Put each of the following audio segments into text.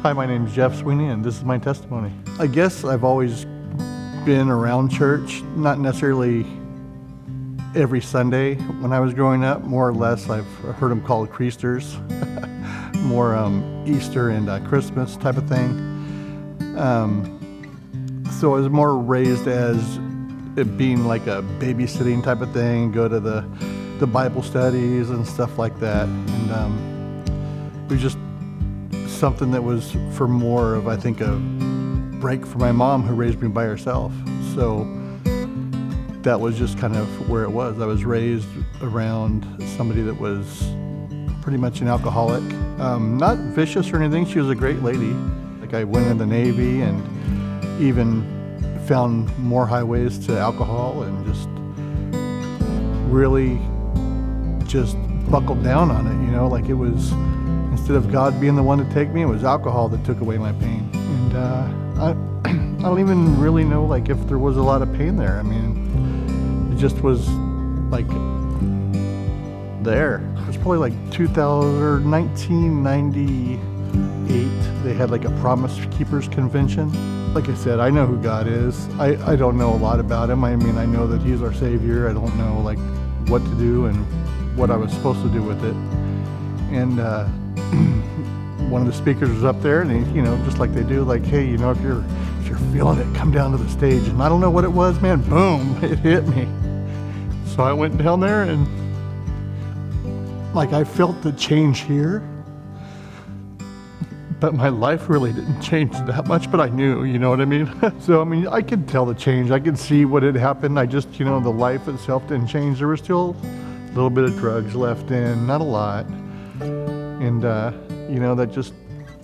Hi, my name is Jeff Sweeney, and this is my testimony. I guess I've always been around church, not necessarily every Sunday when I was growing up. More or less, I've heard them called Creasters, more Easter and Christmas type of thing. So I was more raised as it being like a babysitting type of thing, go to the Bible studies and stuff like that. And it was just something that was for more of, I think, a break for my mom who raised me by herself. So that was just kind of where it was. I was raised around somebody that was pretty much an alcoholic. Not vicious or anything. She was a great lady. Like, I went in the Navy and even found more highways to alcohol and just really just buckled down on it, you know, like it was, instead of God being the one to take me, it was alcohol that took away my pain. And I don't even really know like if there was a lot of pain there. I mean, it just was like there. It was probably like 1998. They had like a Promise Keepers convention. Like I said, I know who God is. I don't know a lot about him. I mean, I know that he's our Savior. I don't know like what to do and what I was supposed to do with it. And one of the speakers was up there, and he, you know, just like they do, like, hey, you know, if you're feeling it, come down to the stage. And I don't know what it was, man. Boom, it hit me. So I went down there, and like I felt the change here. But my life really didn't change that much, but I knew, you know what I mean? So, I mean, I could tell the change. I could see what had happened. I just, you know, the life itself didn't change. There was still a little bit of drugs left in, not a lot. And, you know, that just,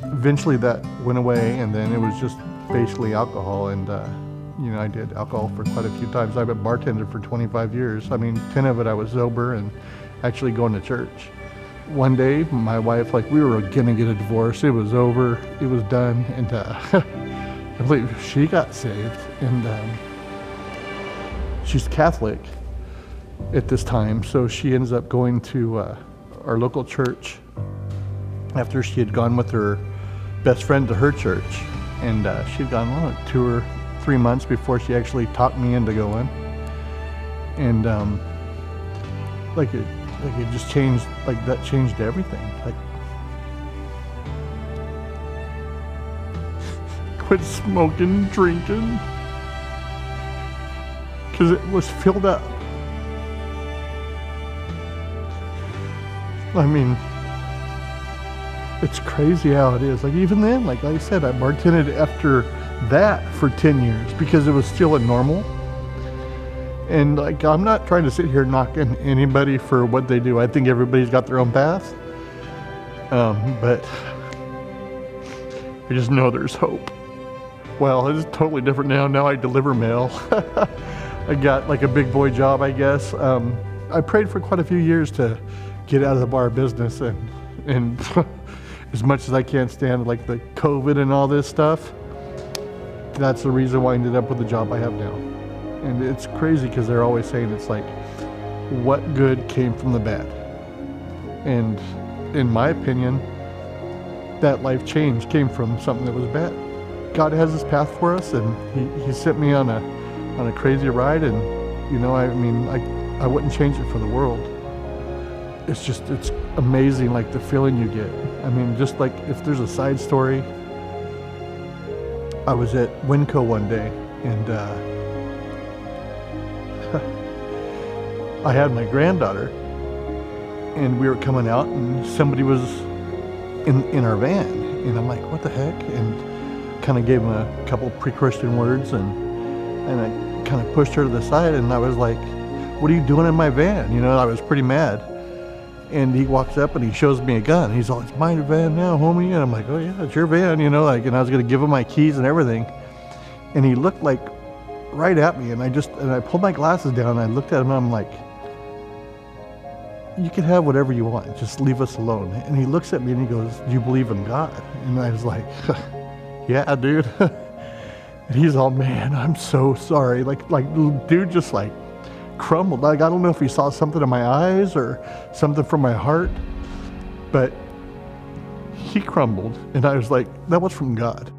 eventually that went away, and then it was just basically alcohol. And, you know, I did alcohol for quite a few times. I've been bartender for 25 years. I mean, 10 of it I was sober and actually going to church. One day, my wife, like, we were gonna get a divorce. It was over, it was done, and I believe she got saved. And she's Catholic at this time, so she ends up going to our local church after she had gone with her best friend to her church. And she'd gone 2 or 3 months before she actually talked me into going. And like it just changed, like that changed everything. Like, quit smoking, drinking, because it was filled up. I mean, it's crazy how it is. Like, even then, like I said, I bartended after that for 10 years because it was still a normal. And like, I'm not trying to sit here knocking anybody for what they do. I think everybody's got their own path. But I just know there's hope. Well, it's totally different now. Now I deliver mail. I got like a big boy job, I guess. I prayed for quite a few years to get out of the bar business, and as much as I can't stand like the COVID and all this stuff, that's the reason why I ended up with the job I have now. And it's crazy because they're always saying, it's like, what good came from the bad? And in my opinion, that life change came from something that was bad. God has his path for us, and he sent me on a crazy ride, and you know, I mean, I wouldn't change it for the world. It's just, it's amazing, like the feeling you get. I mean, just like, if there's a side story, I was at Winco one day, and I had my granddaughter, and we were coming out, and somebody was in our van, and I'm like, what the heck? And kind of gave him a couple pre-Christian words, and I kind of pushed her to the side, and I was like, what are you doing in my van? You know, I was pretty mad. And he walks up and he shows me a gun. He's all, it's my van now, homie. And I'm like, oh yeah, it's your van, you know, like, and I was gonna give him my keys and everything. And he looked like right at me, and I pulled my glasses down, and I looked at him, and I'm like, you can have whatever you want, just leave us alone. And he looks at me and he goes, do you believe in God? And I was like, yeah, dude. And he's all, man, I'm so sorry. Like dude just like crumbled. Like, I don't know if he saw something in my eyes or something from my heart, but he crumbled, and I was like, that was from God.